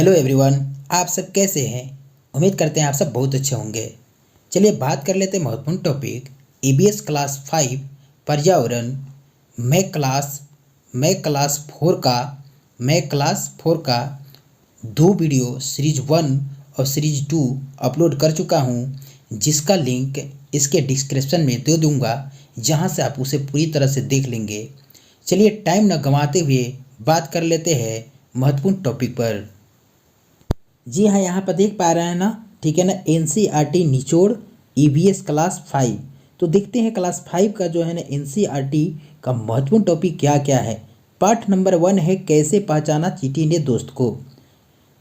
Hello everyone, आप सब कैसे हैं। उम्मीद करते हैं आप सब बहुत अच्छे होंगे। चलिए बात कर लेते हैं महत्वपूर्ण टॉपिक ईबीएस क्लास 5 पर्यावरण। मैं क्लास 4 का 2 वीडियो सीरीज 1 और सीरीज 2 अपलोड कर चुका हूं, जिसका लिंक इसके डिस्क्रिप्शन में दे दूंगा, जहां से आप उसे पूरी तरह से देख लेंगे। चलिए टाइम न गंवाते हुए बात कर लेते हैं महत्वपूर्ण टॉपिक पर। जी हाँ, यहाँ पर देख पा रहे हैं ना, ठीक है ना। एनसीईआरटी निचोड़ ईवीएस क्लास 5। तो देखते हैं क्लास 5 का जो है ना एनसीईआरटी का महत्वपूर्ण टॉपिक क्या क्या है। पाठ नंबर 1 है कैसे पहचाना चींटी ने दोस्त को।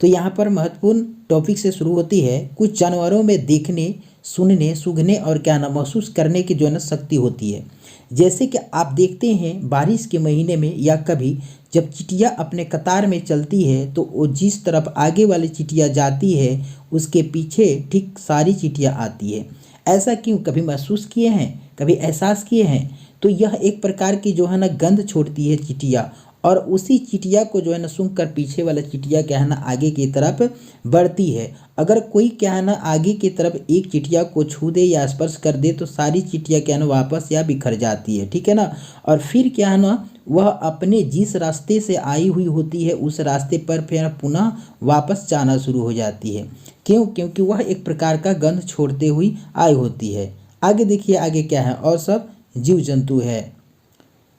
तो यहाँ पर महत्वपूर्ण टॉपिक से शुरू होती है। कुछ जानवरों में देखने, सुनने, सूंघने और क्या ना महसूस करने की जो है ना शक्ति होती है। जैसे कि आप देखते हैं बारिश के महीने में या कभी जब चिटिया अपने कतार में चलती है तो वो जिस तरफ आगे वाली चिटिया जाती है उसके पीछे ठीक सारी चिटिया आती है। ऐसा क्यों, कभी महसूस किए हैं, कभी एहसास किए हैं। तो यह एक प्रकार की जो है ना गंध छोड़ती है चिटिया, और उसी चिटिया को जो है ना सूंघ कर पीछे वाला चिटिया क्या है ना आगे की तरफ बढ़ती है। अगर कोई क्या है ना आगे की तरफ एक चिटिया को छू दे या स्पर्श कर दे तो सारी चिटिया क्या है ना वापस या बिखर जाती है, ठीक है ना। और फिर क्या है ना वह अपने जिस रास्ते से आई हुई होती है उस रास्ते पर फिर पुनः वापस जाना शुरू हो जाती है। क्यों? क्योंकि वह एक प्रकार का गंध छोड़ते हुई आई होती है। आगे देखिए, आगे क्या है, और सब जीव जंतु है।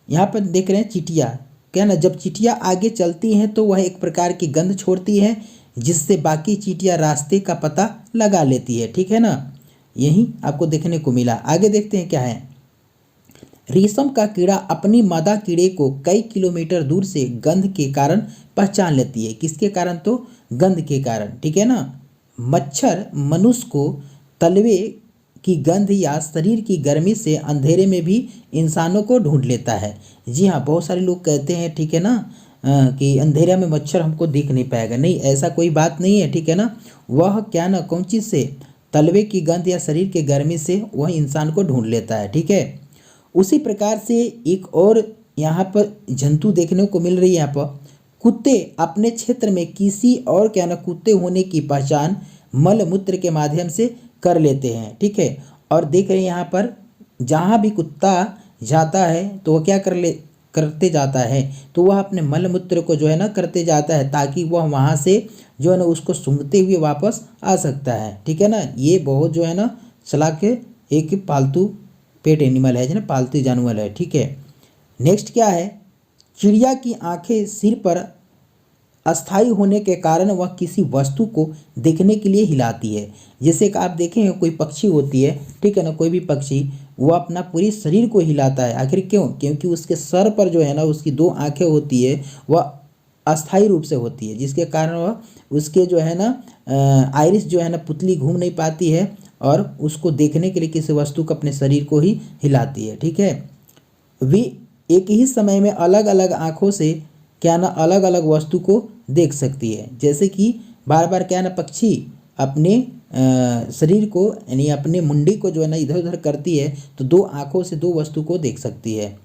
यहाँ पर देख रहे हैं चिटिया, क्या ना जब चिटिया आगे चलती हैं तो वह एक प्रकार की गंध छोड़ती है, जिससे बाकी चींटियां रास्ते का पता लगा लेती है, ठीक है ना। यही आपको देखने को मिला। आगे देखते हैं क्या है। रेशम का कीड़ा अपनी मादा कीड़े को कई किलोमीटर दूर से गंध के कारण पहचान लेती है। किसके कारण? तो गंध के कारण, ठीक है ना। मच्छर मनुष्य को तलवे की गंध या शरीर की गर्मी से अंधेरे में भी इंसानों को ढूंढ लेता है। जी हाँ, बहुत सारे लोग कहते हैं, ठीक है ना, कि अंधेरे में मच्छर हमको दिख नहीं पाएगा। नहीं, ऐसा कोई बात नहीं है, ठीक है ना। वह क्या ना कौन चीज़ से, तलवे की गंध या शरीर के गर्मी से वह इंसान को ढूंढ लेता है, ठीक है। उसी प्रकार से एक और यहाँ पर जंतु देखने को मिल रही है। यहाँ पर कुत्ते अपने क्षेत्र में किसी और क्या ना कुत्ते होने की पहचान मल मूत्र के माध्यम से कर लेते हैं, ठीक है। और देख रहे हैं यहाँ पर जहाँ भी कुत्ता जाता है तो वह क्या करते जाता है, तो वह अपने मल मूत्र को जो है ना करते जाता है, ताकि वह वहाँ से जो है ना उसको सूंघते हुए वापस आ सकता है, ठीक है ना। ये बहुत जो है ना चालाक एक पालतू पेट एनिमल है, जो ना पालतू जानवर है, ठीक है। नेक्स्ट क्या है, चिड़िया की आंखें सिर पर अस्थाई होने के कारण वह किसी वस्तु को देखने के लिए हिलाती है। जैसे कि आप देखें कोई पक्षी होती है, ठीक है ना, कोई भी पक्षी वो अपना पूरी शरीर को हिलाता है। आखिर क्यों? क्योंकि उसके सर पर जो है ना उसकी 2 आंखें होती है, वह अस्थाई रूप से होती है, जिसके कारण वह उसके जो है ना आइरिस जो है ना पुतली घूम नहीं पाती है, और उसको देखने के लिए किसी वस्तु को अपने शरीर को ही हिलाती है, ठीक है। वे एक ही समय में अलग अलग आँखों से क्या ना अलग अलग वस्तु को देख सकती है। जैसे कि बार बार क्या ना पक्षी अपने शरीर को यानी अपने मुंडी को जो है ना इधर उधर करती है, तो 2 आँखों से 2 वस्तु को देख सकती है।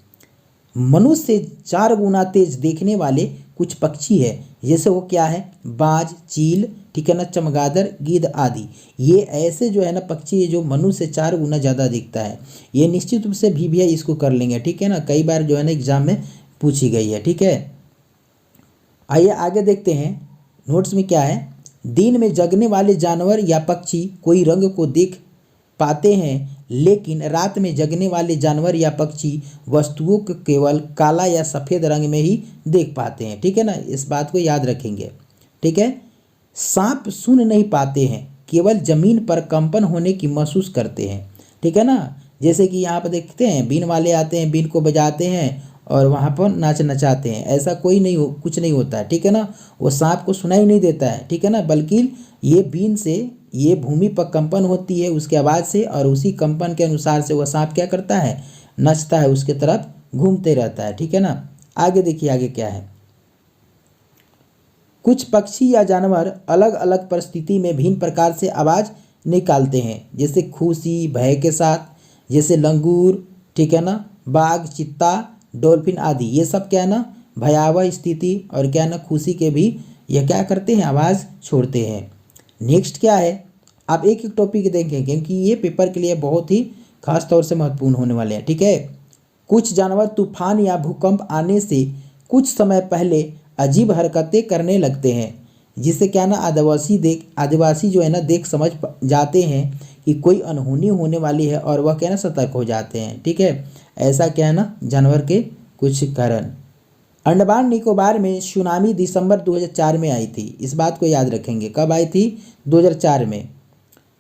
मनुष्य से 4 गुना तेज देखने वाले कुछ पक्षी है, जैसे वो क्या है, बाज, चील, ठीक है ना, चमगादड़, गिद्ध आदि। ये ऐसे जो है ना पक्षी है जो मनुष्य से 4 गुना ज़्यादा दिखता है। ये निश्चित रूप से भी इसको कर लेंगे, ठीक है ना, कई बार जो है ना एग्जाम में पूछी गई है, ठीक है। आइए आगे देखते हैं नोट्स में क्या है। दिन में जगने वाले जानवर या पक्षी कोई रंग को देख पाते हैं, लेकिन रात में जगने वाले जानवर या पक्षी वस्तुओं को केवल काला या सफ़ेद रंग में ही देख पाते हैं, ठीक है ना। इस बात को याद रखेंगे, ठीक है। सांप सुन नहीं पाते हैं, केवल जमीन पर कंपन होने की महसूस करते हैं, ठीक है ना। जैसे कि यहाँ पर देखते हैं बीन वाले आते हैं, बीन को बजाते हैं और वहाँ पर नाच नचाते हैं। ऐसा कोई नहीं कुछ नहीं होता है, ठीक है ना। वो सांप को सुनाई नहीं देता है, ठीक है ना, बल्कि ये बीन से ये भूमि पर कंपन होती है उसके आवाज़ से, और उसी कंपन के अनुसार से वह सांप क्या करता है, नचता है, उसके तरफ घूमते रहता है, ठीक है ना। आगे देखिए आगे क्या है। कुछ पक्षी या जानवर अलग अलग परिस्थिति में भिन्न प्रकार से आवाज़ निकालते हैं, जैसे खुशी, भय के साथ, जैसे लंगूर, ठीक है ना, बाघ, चीता, डॉल्फिन आदि। ये सब क्या है ना भयावह स्थिति और क्या है ना खुशी के भी यह क्या करते हैं, आवाज़ छोड़ते हैं। नेक्स्ट क्या है, आप एक एक टॉपिक देखें क्योंकि ये पेपर के लिए बहुत ही खास तौर से महत्वपूर्ण होने वाले हैं, ठीक है। कुछ जानवर तूफान या भूकंप आने से कुछ समय पहले अजीब हरकतें करने लगते हैं, जिससे क्या ना आदिवासी जो है ना देख समझ जाते हैं कि कोई अनहोनी होने वाली है और वह क्या ना सतर्क हो जाते हैं, ठीक है। ऐसा क्या है ना जानवर के कुछ कारण। अंडमान निकोबार में सुनामी दिसंबर 2004 में आई थी, इस बात को याद रखेंगे। कब आई थी, 2004 में।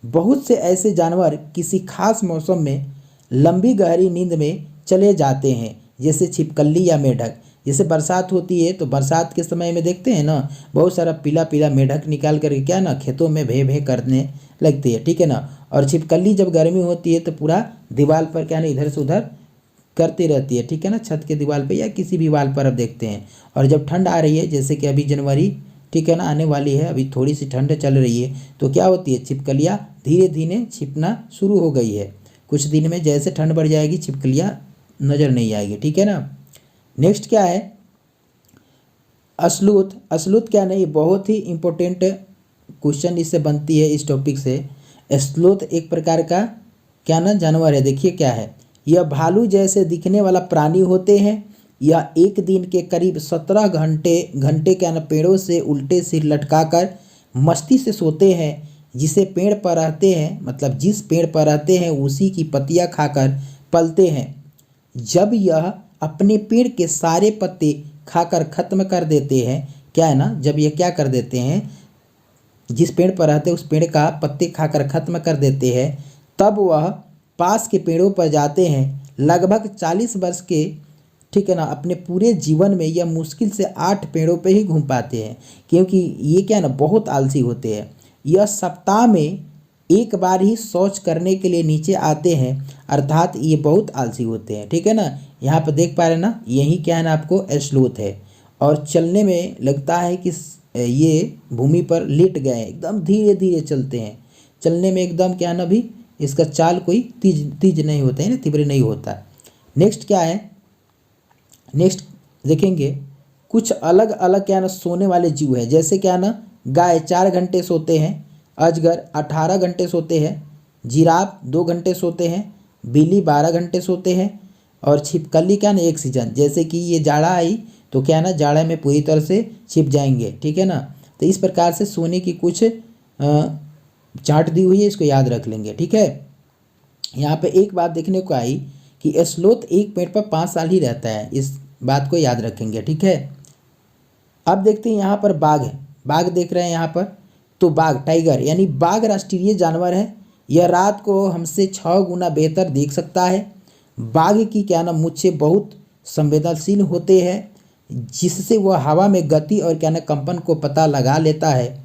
बहुत से ऐसे जानवर किसी खास मौसम में लंबी गहरी नींद में चले जाते हैं, जैसे छिपकली या मेढक। जैसे बरसात होती है तो बरसात के समय में देखते हैं ना बहुत सारा पीला पीला मेढक निकाल करके क्या ना खेतों में भे भे करने लगती है, ठीक है ना। और छिपकली जब गर्मी होती है तो पूरा दीवार पर क्या ना इधर से उधर करती रहती है, ठीक है ना, छत के दीवार पे या किसी भी वाल पर आप देखते हैं। और जब ठंड आ रही है, जैसे कि अभी जनवरी, ठीक है ना, आने वाली है, अभी थोड़ी सी ठंड चल रही है, तो क्या होती है, छिपकलियाँ धीरे धीरे छिपना शुरू हो गई है। कुछ दिन में जैसे ठंड बढ़ जाएगी छिपकलियाँ नज़र नहीं आएगी, ठीक है ना। नेक्स्ट क्या है, असलूत। असलूत क्या नहीं, बहुत ही इम्पोर्टेंट क्वेश्चन इससे बनती है इस टॉपिक से। असलूत एक प्रकार का क्या ना जानवर है, देखिए क्या है। यह भालू जैसे दिखने वाला प्राणी होते हैं। यह एक दिन के करीब 17 घंटे क्या ना पेड़ों से उल्टे सिर लटकाकर मस्ती से सोते हैं। जिसे पेड़ पर रहते हैं, मतलब जिस पेड़ पर रहते हैं उसी की पत्तियां खाकर पलते हैं। जब यह अपने पेड़ के सारे पत्ते खाकर खत्म कर देते हैं, क्या है ना, जब ये क्या कर देते हैं, जिस पेड़ पर रहते हैं उस पेड़ का पत्ते खाकर खत्म कर देते हैं, तब वह पास के पेड़ों पर जाते हैं। लगभग 40 वर्ष के, ठीक है ना, अपने पूरे जीवन में यह मुश्किल से 8 पेड़ों पे ही घूम पाते हैं, क्योंकि ये क्या ना बहुत आलसी होते हैं। यह सप्ताह में एक बार ही शौच करने के लिए नीचे आते हैं, अर्थात ये बहुत आलसी होते हैं, ठीक है ना। यहाँ पर देख पा रहे हैं ना, यही क्या है ना आपको स्लोथ है। और चलने में लगता है कि ये भूमि पर लेट गए हैं, एकदम धीरे धीरे चलते हैं। चलने में एकदम क्या है ना भी इसका चाल कोई तीज नहीं होता है ना, तीव्र नहीं होता। नेक्स्ट क्या है, नेक्स्ट देखेंगे कुछ अलग अलग क्या ना सोने वाले जीव है। जैसे क्या ना गाय 4 घंटे सोते हैं, अजगर 18 घंटे सोते हैं, जिराफ 2 घंटे सोते हैं, बिल्ली 12 घंटे सोते हैं, और छिपकली क्या ना 1 सीजन। जैसे कि ये जाड़ा आई तो क्या ना जाड़े में पूरी तरह से छिप जाएंगे, ठीक है ना। तो इस प्रकार से सोने की कुछ चार्ट दी हुई है, इसको याद रख लेंगे, ठीक है। यहाँ पे एक बात देखने को आई कि स्लोथ एक पेड़ पर 5 साल ही रहता है, इस बात को याद रखेंगे, ठीक है। अब देखते हैं यहाँ पर बाघ है, बाघ देख रहे हैं यहाँ पर, तो बाघ टाइगर यानी बाघ राष्ट्रीय जानवर है। यह रात को हमसे 6 गुना बेहतर देख सकता है। बाघ की क्या ना मूंछें बहुत संवेदनशील होते हैं, जिससे वह हवा में गति और क्या ना कंपन को पता लगा लेता है।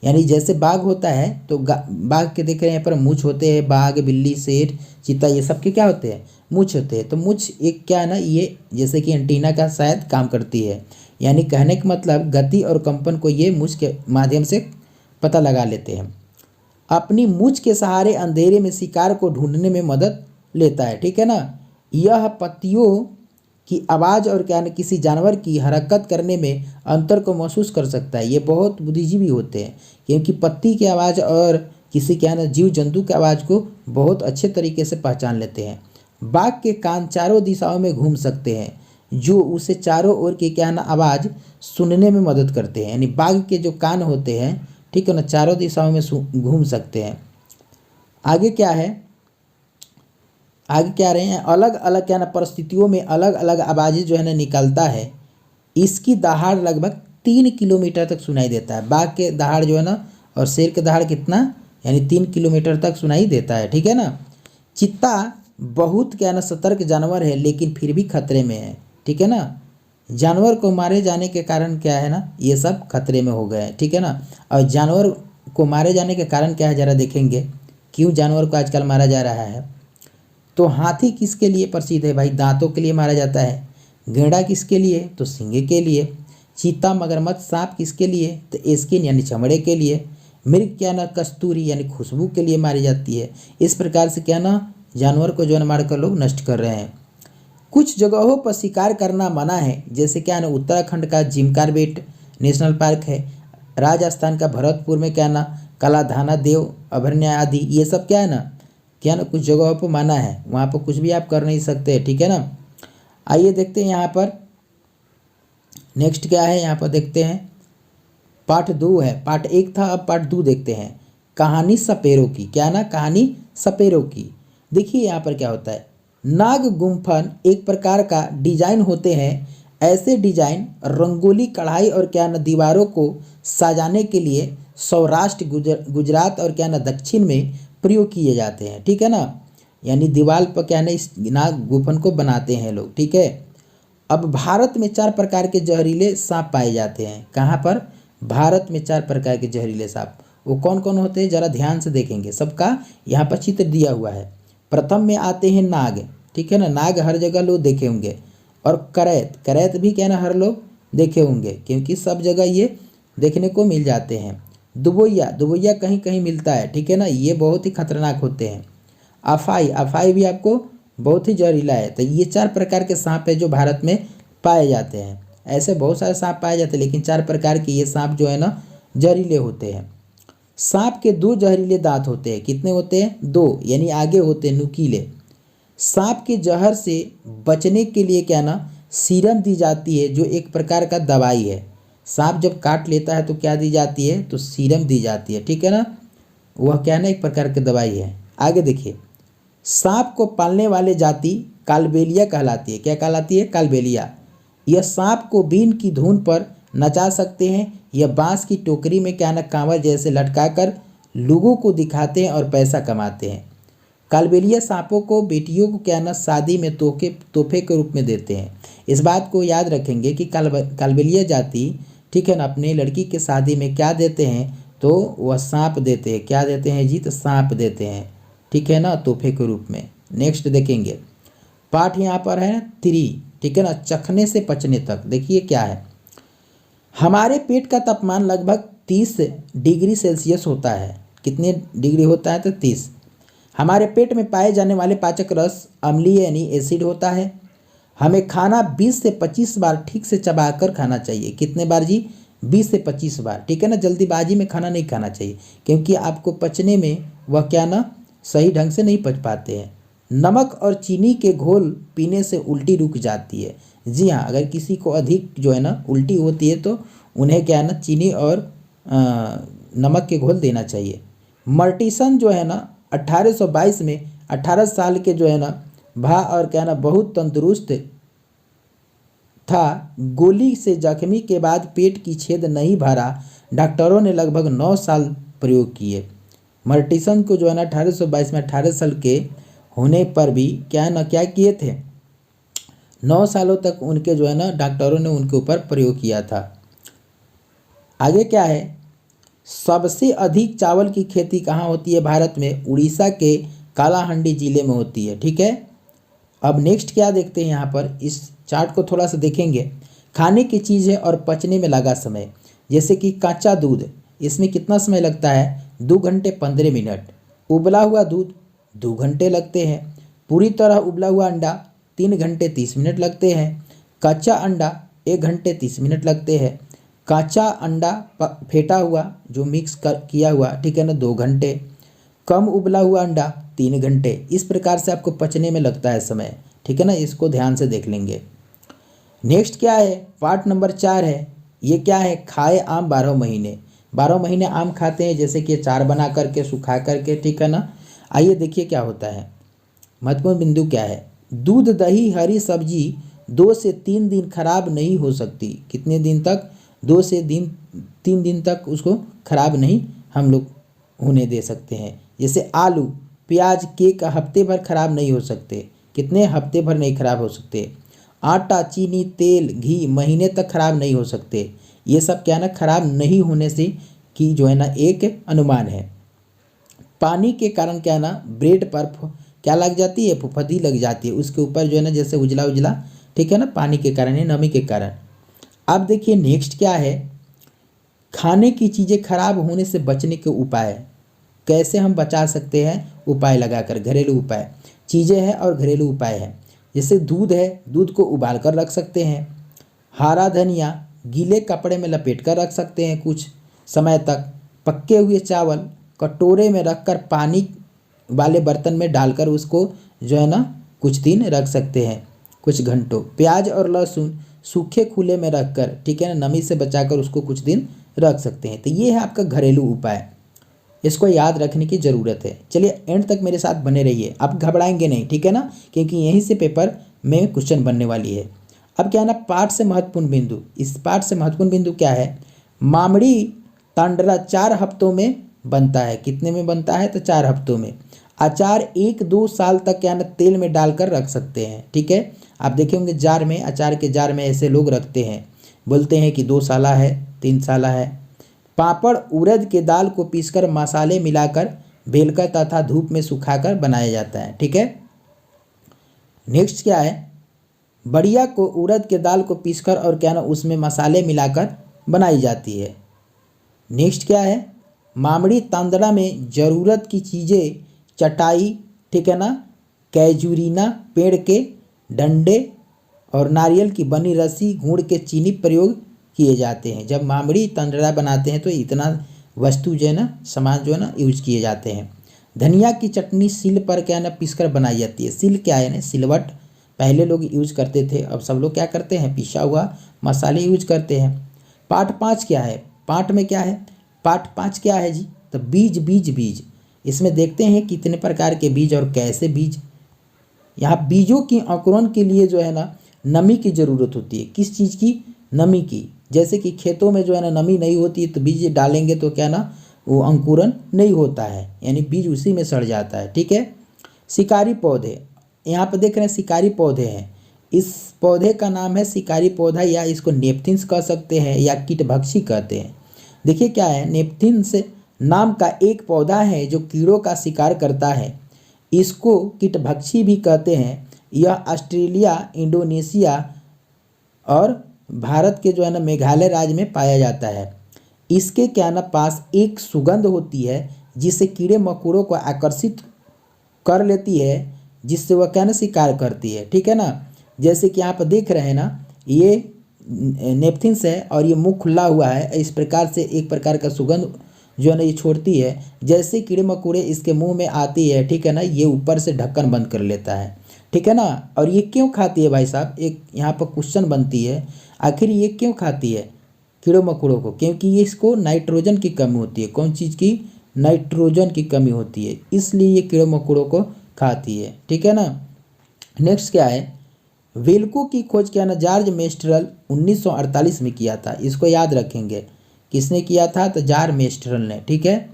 यानी जैसे बाघ होता है तो बाघ के देख रहे हैं यहाँ पर मूंछ होते हैं, बाघ, बिल्ली, शेर, चीता, ये सब के क्या होते हैं, मूंछ होते हैं। तो मूंछ एक क्या है ना, ये जैसे कि एंटीना का शायद काम करती है। यानी कहने का मतलब गति और कंपन को ये मूंछ के माध्यम से पता लगा लेते हैं। अपनी मूंछ के सहारे अंधेरे में शिकार को ढूंढने में मदद लेता है, ठीक है ना। यह पत्तियों की आवाज़ और क्या ना किसी जानवर की हरकत करने में अंतर को महसूस कर सकता है। ये बहुत बुद्धिजीवी होते हैं, क्योंकि पत्ती की आवाज़ और किसी क्या ना जीव जंतु की आवाज़ को बहुत अच्छे तरीके से पहचान लेते हैं। बाघ के कान चारों दिशाओं में घूम सकते हैं, जो उसे चारों ओर की क्या ना आवाज़ सुनने में मदद करते हैं। यानी बाघ के जो कान होते हैं, ठीक है ना, चारों दिशाओं में घूम सकते हैं। आगे क्या है, आगे क्या रहे हैं, अलग अलग क्या ना परिस्थितियों में अलग अलग आवाज़ें जो है ना निकलता है। इसकी दहाड़ लगभग 3 किलोमीटर तक सुनाई देता है। बाघ के दहाड़ जो है ना और शेर के दहाड़ कितना, यानी 3 किलोमीटर तक सुनाई देता है, ठीक है ना। चीता बहुत क्या ना सतर्क जानवर है, लेकिन फिर भी खतरे में है, ठीक है ना। जानवर को मारे जाने के कारण क्या है ना, ये सब खतरे में हो गए हैं, ठीक है ना। और जानवर को मारे जाने के कारण क्या है, ज़रा देखेंगे क्यों जानवर को आजकल मारा जा रहा है। तो हाथी किसके लिए प्रसिद्ध है भाई, दांतों के लिए मारा जाता है। गैंडा किसके लिए, तो सींग के लिए। चीता, मगरमच्छ, सांप किसके लिए, तो स्किन यानी चमड़े के लिए। मृग क्या ना कस्तूरी यानी खुशबू के लिए मारी जाती है। इस प्रकार से क्या ना जानवर को जो है मार कर लोग नष्ट कर रहे हैं। कुछ जगहों पर शिकार करना मना है, जैसे क्या ना उत्तराखंड का जिम कॉर्बेट नेशनल पार्क है। राजस्थान का भरतपुर में क्या ना कलाधाना देव अभयारण्य आदि, ये सब क्या ना कुछ जगहों पर माना है, वहाँ पर कुछ भी आप कर नहीं सकते, ठीक है ना। आइए देखते हैं यहाँ पर नेक्स्ट क्या है। यहाँ पर देखते हैं पार्ट 2 है, पार्ट 1 था, अब पार्ट 2 देखते हैं। कहानी सपेरों की, क्या ना कहानी सपेरों की। देखिए यहाँ पर क्या होता है, नाग गुम्फन एक प्रकार का डिजाइन होते हैं। ऐसे डिजाइन रंगोली, कढ़ाई और क्या ना दीवारों को सजाने के लिए सौराष्ट्र, गुजरात और क्या ना दक्षिण में प्रयोग किए जाते हैं, ठीक है ना। यानी दीवार पर क्या ना इस नाग गुम्फन को बनाते हैं लोग, ठीक है। अब भारत में 4 प्रकार के जहरीले सांप पाए जाते हैं। कहाँ पर? भारत में 4 प्रकार के जहरीले सांप। वो कौन कौन होते हैं जरा ध्यान से देखेंगे, सबका यहाँ पर चित्र दिया हुआ है। प्रथम में आते हैं नाग, ठीक है ना, नाग हर जगह लोग देखे होंगे। और करैत, करैत भी क्या ना हर लोग देखे होंगे, क्योंकि सब जगह ये देखने को मिल जाते हैं। दुबोइया, दुबोइया कहीं कहीं मिलता है, ठीक है ना, ये बहुत ही खतरनाक होते हैं। अफाई, अफाई भी आपको बहुत ही जहरीला है। तो ये 4 प्रकार के सांप है जो भारत में पाए जाते हैं। ऐसे बहुत सारे सांप पाए जाते हैं, लेकिन 4 प्रकार के ये सांप जो है ना जहरीले होते हैं। सांप के 2 जहरीले दांत होते हैं। कितने होते हैं? 2, यानी आगे होते हैं नुकीले। सांप के जहर से बचने के लिए क्या ना सीरम दी जाती है, जो एक प्रकार का दवाई है। सांप जब काट लेता है तो क्या दी जाती है? तो सीरम दी जाती है, ठीक है ना। वह क्या ना एक प्रकार की दवाई है। आगे देखिए, सांप को पालने वाले जाति कालबेलिया कहलाती है। क्या कहलाती है? कालबेलिया। यह सांप को बीन की धुन पर नचा सकते हैं। यह बांस की टोकरी में क्या ना कांवर जैसे लटकाकर लोगों को दिखाते हैं और पैसा कमाते हैं। कालबेलिया सांपों को बेटियों को क्या ना शादी में तोहफे के रूप में देते हैं। इस बात को याद रखेंगे कि कालबेलिया जाति, ठीक है ना, अपने लड़की के शादी में क्या देते हैं? तो वह सांप देते हैं। क्या देते हैं जी? तो सांप देते हैं, ठीक है ना, तोहफे के रूप में। नेक्स्ट देखेंगे, पाठ यहाँ पर है 3, ठीक है ना, चखने से पचने तक। देखिए क्या है, हमारे पेट का तापमान लगभग 30 डिग्री सेल्सियस होता है। कितने डिग्री होता है? तो 30। हमारे पेट में पाए जाने वाले पाचक रस अम्लीय यानी एसिड होता है। हमें खाना 20 से 25 बार ठीक से चबाकर खाना चाहिए। कितने बार जी? 20 से 25 बार, ठीक है ना। जल्दीबाजी में खाना नहीं खाना चाहिए, क्योंकि आपको पचने में वह क्या ना सही ढंग से नहीं पच पाते हैं। नमक और चीनी के घोल पीने से उल्टी रुक जाती है। जी हाँ, अगर किसी को अधिक जो है ना उल्टी होती है तो उन्हें क्या है ना चीनी और नमक के घोल देना चाहिए। मर्टिसन जो है ना 1822 में 18 साल के जो है ना भा और क्या ना बहुत तंदुरुस्त था। गोली से जख्मी के बाद पेट की छेद नहीं भरा। डॉक्टरों ने लगभग 9 साल प्रयोग किए। मर्टिसन को जो है ना 1822 में 18 साल के होने पर भी क्या है ना क्या किए थे? 9 सालों तक उनके जो है ना डॉक्टरों ने उनके ऊपर प्रयोग किया था। आगे क्या है, सबसे अधिक चावल की खेती कहाँ होती है भारत में? उड़ीसा के कालाहांडी जिले में होती है, ठीक है। अब नेक्स्ट क्या देखते हैं यहाँ पर, इस चार्ट को थोड़ा सा देखेंगे। खाने की चीज़ है और पचने में लगा समय, जैसे कि कच्चा दूध, इसमें कितना समय लगता है? 2 घंटे 15 मिनट। उबला हुआ दूध 2 घंटे लगते हैं। पूरी तरह उबला हुआ अंडा 3 घंटे 30 मिनट लगते हैं। कच्चा अंडा 1 घंटे 30 मिनट लगते हैं। कच्चा अंडा फेंटा हुआ जो मिक्स किया हुआ, ठीक है ना, 2 घंटे। कम उबला हुआ अंडा 3 घंटे। इस प्रकार से आपको पचने में लगता है समय, ठीक है ना, इसको ध्यान से देख लेंगे। नेक्स्ट क्या है, पार्ट नंबर 4 है। ये क्या है? खाए आम 12 महीने। 12 महीने आम खाते हैं, जैसे कि अचार बना करके, सुखा करके, ठीक है ना। आइए देखिए क्या होता है, महत्वपूर्ण बिंदु क्या है। दूध, दही, हरी सब्जी 2 से 3 दिन खराब नहीं हो सकती। कितने दिन तक? 2 से 3 दिन तक उसको खराब नहीं हम लोग होने दे सकते हैं। जैसे आलू, प्याज, केक हफ्ते भर खराब नहीं हो सकते। कितने? हफ्ते भर नहीं खराब हो सकते। आटा, चीनी, तेल, घी महीने तक खराब नहीं हो सकते। ये सब क्या ना खराब नहीं होने से की जो है ना एक अनुमान है। पानी के कारण क्या ना ब्रेड पर क्या लग जाती है? फुफुदी लग जाती है उसके ऊपर जो है ना, जैसे उजला उजला, ठीक है ना, पानी के कारण है, नमी के कारण। अब देखिए नेक्स्ट क्या है, खाने की चीज़ें खराब होने से बचने के उपाय। कैसे हम बचा सकते हैं? उपाय लगाकर, घरेलू उपाय। चीज़ें हैं और घरेलू उपाय हैं। जैसे दूध है, दूध को उबाल कर रख सकते हैं। हरा धनिया गीले कपड़े में लपेट कर रख सकते हैं कुछ समय तक। पके हुए चावल कटोरे में रखकर पानी वाले बर्तन में डालकर उसको जो है ना कुछ दिन रख सकते हैं, कुछ घंटों। प्याज और लहसुन सूखे खुले में रखकर, ठीक है ना, नमी से बचाकर उसको कुछ दिन रख सकते हैं। तो ये है आपका घरेलू उपाय, इसको याद रखने की ज़रूरत है। चलिए एंड तक मेरे साथ बने रहिए, आप घबराएंगे नहीं, ठीक है ना, क्योंकि यहीं से पेपर में क्वेश्चन बनने वाली है। अब क्या है ना, पाठ से महत्वपूर्ण बिंदु, इस पाठ से महत्वपूर्ण बिंदु क्या है, मामड़ी तांडरा 4 हफ्तों में बनता है। कितने में बनता है, तो 4 हफ्तों में। अचार 1-2 साल तक क्या ना तेल में डालकर रख सकते हैं, ठीक है। आप देखे होंगे जार में, अचार के जार में ऐसे लोग रखते हैं, बोलते हैं कि 2 साल है, 3 साल है। पापड़ उड़द के दाल को पीसकर मसाले मिलाकर बेलकर तथा धूप में सुखाकर बनाया जाता है, ठीक है। नेक्स्ट क्या है, बढ़िया को उड़द के दाल को पीसकर और क्या ना उसमें मसाले मिलाकर बनाई जाती है। नेक्स्ट क्या है, मामड़ी तांदड़ा में ज़रूरत की चीज़ें चटाई, ठीक है ना, कैजुरीना पेड़ के डंडे और नारियल की बनी रस्सी, गुड़ के चीनी प्रयोग किए जाते हैं। जब मामड़ी तांदड़ा बनाते हैं तो इतना वस्तु जो है ना, सामान जो है ना यूज किए जाते हैं। धनिया की चटनी सिल पर क्या है ना पीसकर बनाई जाती है। सिल क्या है ना, सिलवट पहले लोग यूज करते थे, अब सब लोग क्या करते हैं, पिसा हुआ मसाले यूज करते हैं। पाठ 5 क्या है, पाठ में क्या है, पाठ 5 क्या है जी, तो बीज बीज बीज। इसमें देखते हैं कितने प्रकार के बीज और कैसे बीज। यहाँ बीजों की अंकुरण के लिए जो है ना नमी की ज़रूरत होती है। किस चीज़ की, नमी की। जैसे कि खेतों में जो है ना नमी नहीं होती तो बीज डालेंगे तो क्या ना वो अंकुरण नहीं होता है, यानी बीज उसी में सड़ जाता है, ठीक है। शिकारी पौधे, यहाँ पर देख रहे हैं शिकारी पौधे हैं। इस पौधे का नाम है शिकारी पौधा, या इसको नेपथिन्स कह सकते हैं या कीटभक्षी कहते हैं। देखिए क्या है, नेपथिन्स नाम का एक पौधा है जो कीड़ों का शिकार करता है। इसको कीटभक्षी भी कहते हैं। यह ऑस्ट्रेलिया, इंडोनेशिया और भारत के जो है ना मेघालय राज्य में पाया जाता है। इसके क्या ना पास एक सुगंध होती है जिससे कीड़े मकोड़ों को आकर्षित कर लेती है, जिससे वह क्या ना शिकार करती है, ठीक है ना। जैसे कि यहाँ पर देख रहे हैं ना, ये नेपथिन्स है और ये मुंह खुला हुआ है, इस प्रकार से एक प्रकार का सुगंध जो है ना ये छोड़ती है। जैसे कीड़े मकोड़े इसके मुंह में आती है, ठीक है ना, ये ऊपर से ढक्कन बंद कर लेता है, ठीक है ना। और ये क्यों खाती है भाई साहब, एक यहाँ पर क्वेश्चन बनती है, आखिर ये क्यों खाती है कीड़ों मकोड़ों को, क्योंकि ये इसको नाइट्रोजन की कमी होती है। कौन चीज़ की, नाइट्रोजन की कमी होती है, इसलिए ये कीड़ों मकोड़ों को खाती है, ठीक है ना। नेक्स्ट क्या है, वेल्को की खोज क्या ना जॉर्ज मेस्ट्रल 1948 में किया था। इसको याद रखेंगे, किसने किया था, तो जॉर्ज मेस्ट्रल ने, ठीक है।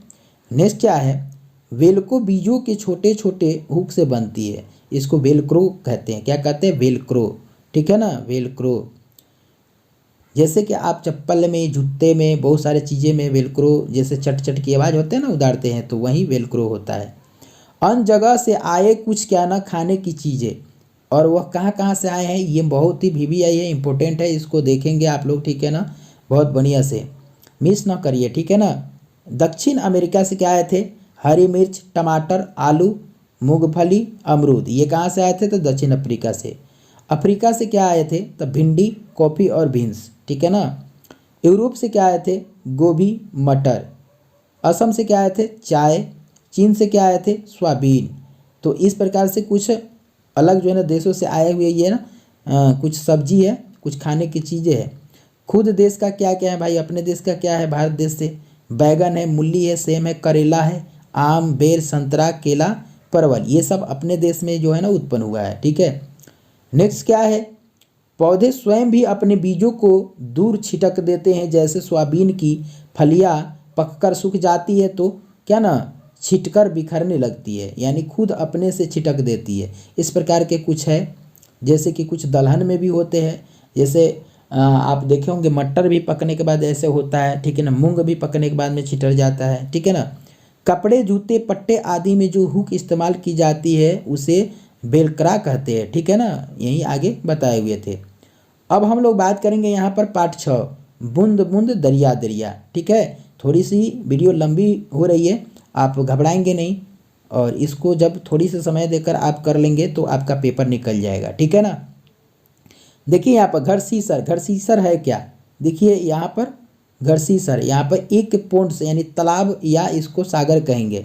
नेक्स्ट क्या है, वेल्को बीजों के छोटे छोटे हुक से बनती है। इसको वेलक्रो कहते हैं, क्या कहते हैं, वेलक्रो, ठीक है ना, वेलक्रो। जैसे कि आप चप्पल में, जूते में, बहुत सारे चीज़ें में वेलक्रो जैसे चट चट की आवाज़ होते हैं ना, उदारते हैं, तो वही वेलक्रो होता है। अन्य जगह से आए कुछ क्या ना खाने की चीज़ें, और वह कहाँ कहाँ से आए हैं, ये बहुत ही VVI है, इंपॉर्टेंट है, इसको देखेंगे आप लोग, ठीक है ना, बहुत बढ़िया से, मिस ना करिए, ठीक है ना। दक्षिण अमेरिका से क्या आए थे, हरी मिर्च, टमाटर, आलू, मूंगफली, अमरूद, ये कहाँ से आए थे, तो दक्षिण अफ्रीका से। अफ्रीका से क्या आए थे, तो भिंडी, कॉफ़ी और बीन्स, ठीक है ना। यूरोप से क्या आए थे, गोभी, मटर। असम से क्या आए थे, चाय। चीन से क्या आए थे, सोयाबीन। तो इस प्रकार से कुछ अलग जो है ना देशों से आए हुए ये ना कुछ सब्जी है, कुछ खाने की चीज़ें है। खुद देश का क्या क्या है भाई, अपने देश का क्या है, भारत देश से बैगन है, मूली है, सेम है, करेला है, आम, बेर, संतरा, केला, परवल, ये सब अपने देश में जो है ना उत्पन्न हुआ है, ठीक है। नेक्स्ट क्या है, पौधे स्वयं भी अपने बीजों को दूर छिटक देते हैं। जैसे सोयाबीन की फलियां पककर सूख जाती है तो क्या ना छिटकर बिखरने लगती है, यानी खुद अपने से छिटक देती है। इस प्रकार के कुछ है, जैसे कि कुछ दलहन में भी होते हैं। जैसे आप देखे होंगे मटर भी पकने के बाद ऐसे होता है, ठीक है ना। मूंग भी पकने के बाद में छिटर जाता है, ठीक है ना। कपड़े, जूते, पट्टे आदि में जो हुक इस्तेमाल की जाती है उसे बेलक्रा कहते हैं, ठीक है ना, यही आगे बताए हुए थे। अब हम लोग बात करेंगे यहाँ पर पाठ 6, बूंद बूंद दरिया दरिया, ठीक है। थोड़ी सी वीडियो लंबी हो रही है, आप घबराएंगे नहीं, और इसको जब थोड़ी सी समय देकर आप कर लेंगे तो आपका पेपर निकल जाएगा, ठीक है ना। देखिए यहाँ पर घर सीसर, घर सीसर है क्या, देखिए यहाँ पर गढ़सीसर, यहाँ पर एक पौंड से यानी तालाब या इसको सागर कहेंगे।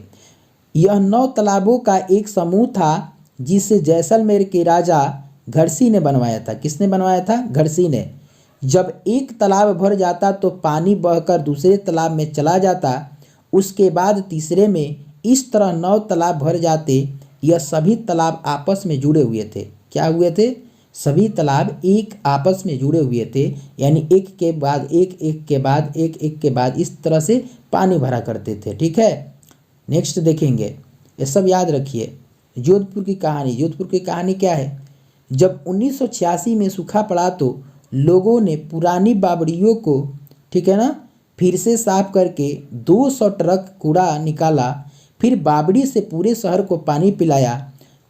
यह 9 तालाबों का एक समूह था जिसे जैसलमेर के राजा घरसी ने बनवाया था। किसने बनवाया था? घरसी ने। जब एक तालाब भर जाता तो पानी बहकर दूसरे तालाब में चला जाता, उसके बाद तीसरे में। इस तरह 9 तालाब भर जाते। यह सभी तालाब आपस में जुड़े हुए थे। क्या हुए थे? सभी तालाब एक आपस में जुड़े हुए थे, यानी एक के बाद एक, एक के बाद एक, एक के बाद इस तरह से पानी भरा करते थे। ठीक है, नेक्स्ट देखेंगे, ये सब याद रखिए। जोधपुर की कहानी, जोधपुर की कहानी क्या है? जब 1986 में सूखा पड़ा तो लोगों ने पुरानी बावड़ियों को, ठीक है ना, फिर से साफ करके 200 ट्रक कूड़ा निकाला, फिर बावड़ी से पूरे शहर को पानी पिलाया।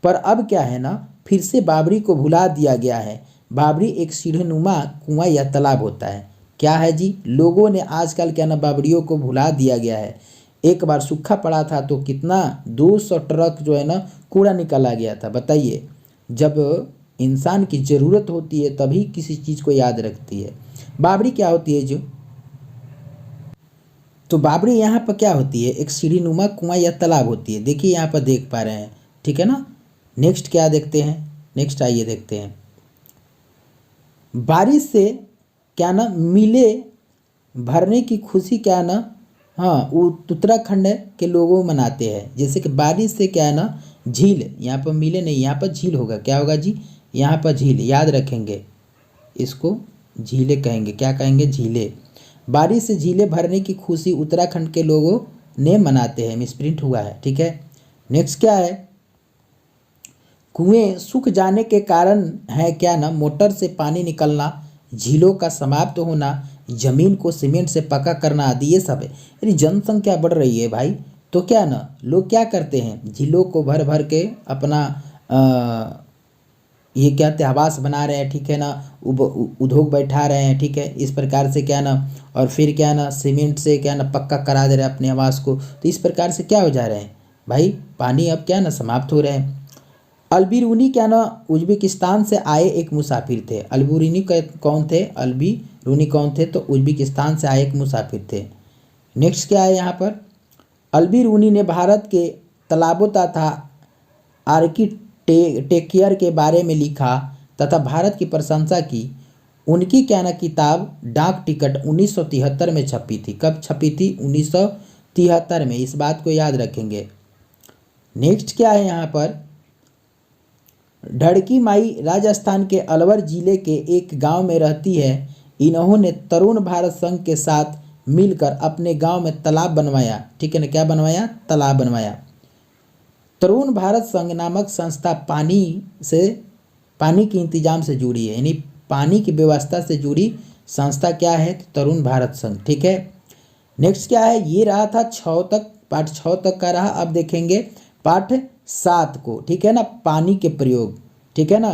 पर अब क्या है ना, फिर से बावड़ी को भुला दिया गया है। बावड़ी एक सीढ़ीनुमा कुआं या तालाब होता है। क्या है जी? लोगों ने आजकल क्या ना बावड़ियों को भुला दिया गया है। एक बार सूखा पड़ा था तो कितना 200 ट्रक जो है ना कूड़ा निकाला गया था। बताइए, जब इंसान की ज़रूरत होती है तभी किसी चीज़ को याद रखती है। बावड़ी क्या होती है जो? तो बावड़ी यहाँ पर क्या होती है? एक सीढ़ीनुमा कुआं या तालाब होती है। देखिए यहाँ पर देख पा रहे हैं, ठीक है ना। नेक्स्ट क्या देखते हैं? नेक्स्ट आइए देखते हैं। बारिश से क्या ना मिले भरने की खुशी क्या ना, हाँ, उत्तराखंड के लोगों मनाते हैं। जैसे कि बारिश से क्या है ना झील, यहाँ पर मिले नहीं, यहाँ पर झील होगा। क्या होगा जी? यहाँ पर झील, याद रखेंगे इसको, झीलें कहेंगे। क्या कहेंगे? झीलें। बारिश से झीलें भरने की खुशी उत्तराखंड के लोगों ने मनाते हैं। मिसप्रिंट हुआ है, ठीक है। नेक्स्ट क्या है? कुएं सूख जाने के कारण है क्या ना मोटर से पानी निकलना, झीलों का समाप्त होना, जमीन को सीमेंट से पक्का करना आदि, ये सब है। यानी जनसंख्या बढ़ रही है भाई, तो क्या ना लोग क्या करते हैं, झीलों को भर भर के अपना ये क्या आवास बना रहे हैं, ठीक है ना, उद्योग बैठा रहे हैं, ठीक है। इस प्रकार से क्या ना, और फिर क्या ना सीमेंट से क्या ना पक्का करा दे रहे हैं अपने आवास को। तो इस प्रकार से क्या हो जा रहे हैं भाई, पानी अब क्या ना समाप्त हो रहे हैं। अल्बिरूनी क्या ना उज्बेकिस्तान से आए एक मुसाफिर थे। अल्बिरूनी कौन थे? अल्बिरूनी कौन थे? तो उज्बेकिस्तान से आए एक मुसाफिर थे। नेक्स्ट क्या है यहाँ पर? अल्बिरूनी ने भारत के तालाबों तथा आर्किटेक्चर के बारे में लिखा तथा भारत की प्रशंसा की। उनकी क्या ना किताब डाक टिकट 1973 में छपी थी। कब छपी थी? 1973 में। इस बात को याद रखेंगे। नेक्स्ट क्या है यहाँ पर? ढड़की माई राजस्थान के अलवर जिले के एक गांव में रहती है। इन्होंने तरुण भारत संघ के साथ मिलकर अपने गांव में तालाब बनवाया। ठीक है ना, क्या बनवाया? तालाब बनवाया। तरुण भारत संघ नामक संस्था पानी के इंतजाम से जुड़ी है, यानी पानी की व्यवस्था से जुड़ी संस्था क्या है? तो तरुण भारत संघ। ठीक है। नेक्स्ट क्या है? ये रहा था 6 तक, पार्ट 6 तक का रहा। अब देखेंगे पार्ट 7 को, ठीक है ना, पानी के प्रयोग, ठीक है ना।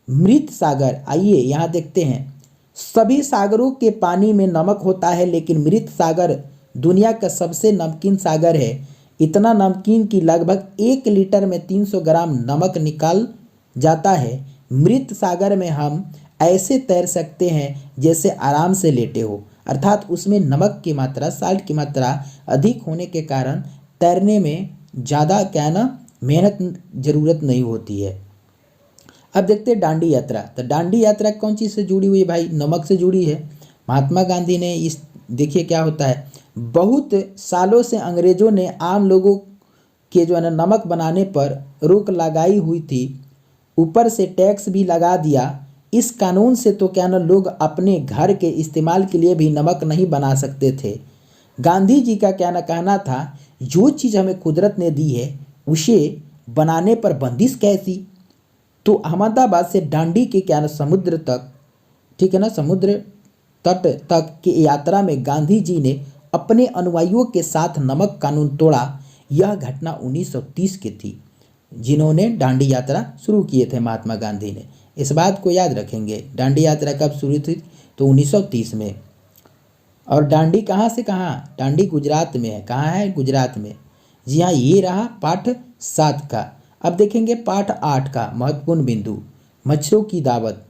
मृत सागर, आइए यहाँ देखते हैं। सभी सागरों के पानी में नमक होता है, लेकिन मृत सागर दुनिया का सबसे नमकीन सागर है। इतना नमकीन कि लगभग 1 लीटर में 300 ग्राम नमक निकाल जाता है। मृत सागर में हम ऐसे तैर सकते हैं जैसे आराम से लेटे हो, अर्थात उसमें नमक की मात्रा, साल्ट की मात्रा अधिक होने के कारण तैरने में ज़्यादा क्या ना मेहनत ज़रूरत नहीं होती है। अब देखते हैं दांडी यात्रा। तो दांडी यात्रा कौन चीज़ से जुड़ी हुई है भाई? नमक से जुड़ी है। महात्मा गांधी ने इस, देखिए क्या होता है, बहुत सालों से अंग्रेज़ों ने आम लोगों के जो है ना नमक बनाने पर रोक लगाई हुई थी, ऊपर से टैक्स भी लगा दिया। इस कानून से तो क्या ना लोग अपने घर के इस्तेमाल के लिए भी नमक नहीं बना सकते थे। गांधी जी का क्या ना कहना था, जो चीज़ हमें कुदरत ने दी है उसे बनाने पर बंदिश कैसी। तो अहमदाबाद से दांडी के क्या ना समुद्र तक, ठीक है ना, समुद्र तट तक की यात्रा में गांधी जी ने अपने अनुयायियों के साथ नमक कानून तोड़ा। यह घटना 1930 की थी, जिन्होंने दांडी यात्रा शुरू किए थे महात्मा गांधी ने। इस बात को याद रखेंगे। दांडी यात्रा कब शुरू थी? तो 1930 में। और दांडी कहाँ से कहाँ? दांडी गुजरात में है। कहाँ है? गुजरात में। जी हाँ, ये रहा पाठ 7 का। अब देखेंगे पाठ 8 का महत्वपूर्ण बिंदु, मच्छरों की दावत।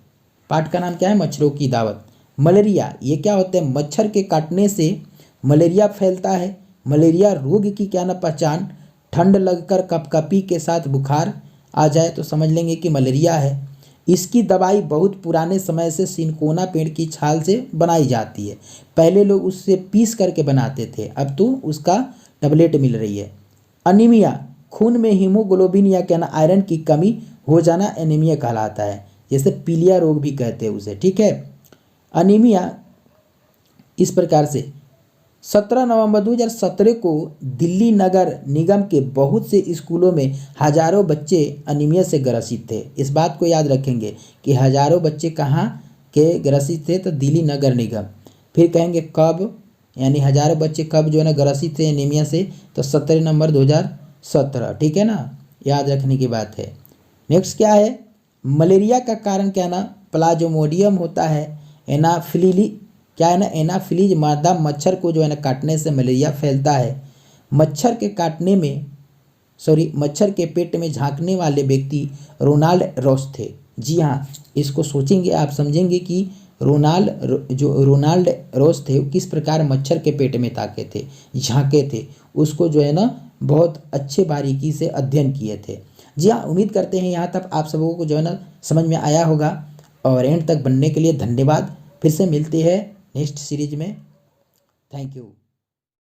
पाठ का नाम क्या है? मच्छरों की दावत। मलेरिया ये क्या होता है, मच्छर के काटने से मलेरिया फैलता है। मलेरिया रोग की क्या ना पहचान, ठंड लगकर कपकपी के साथ बुखार आ जाए तो समझ लेंगे कि मलेरिया है। इसकी दवाई बहुत पुराने समय से सिनकोना पेड़ की छाल से बनाई जाती है। पहले लोग उससे पीस करके बनाते थे, अब तो उसका टैबलेट मिल रही है। अनीमिया, खून में हीमोग्लोबिन या क्या ना आयरन की कमी हो जाना एनीमिया कहलाता है, जैसे पीलिया रोग भी कहते हैं उसे, ठीक है। अनीमिया इस प्रकार से 17 नवंबर 2017 को दिल्ली नगर निगम के बहुत से स्कूलों में हजारों बच्चे अनीमिया से ग्रसित थे। इस बात को याद रखेंगे कि हजारों बच्चे कहाँ के ग्रसित थे, तो दिल्ली नगर निगम। फिर कहेंगे कब, यानी हजारों बच्चे कब जो है ना ग्रसित थे एनीमिया से, तो 17 नवंबर 2017, ठीक है ना, याद रखने की बात है। नेक्स्ट क्या है, मलेरिया का कारण क्या ना प्लाज्मोडियम होता है। एनाफिली क्या है ना, एनाफिलीज मादा मच्छर को जो है ना काटने से मलेरिया फैलता है। मच्छर के काटने में मच्छर के पेट में झांकने वाले व्यक्ति रोनाल्ड रॉस थे। जी हाँ, इसको सोचेंगे आप समझेंगे कि रोनाल्ड रॉस थे, किस प्रकार मच्छर के पेट में ताके थे, झांके थे, उसको जो है ना बहुत अच्छे बारीकी से अध्ययन किए थे। जी हाँ, उम्मीद करते हैं यहाँ तक आप सबों को जो है ना समझ में आया होगा, और एंड तक बनने के लिए धन्यवाद। फिर से मिलते हैं नेक्स्ट सीरीज में। Thank you.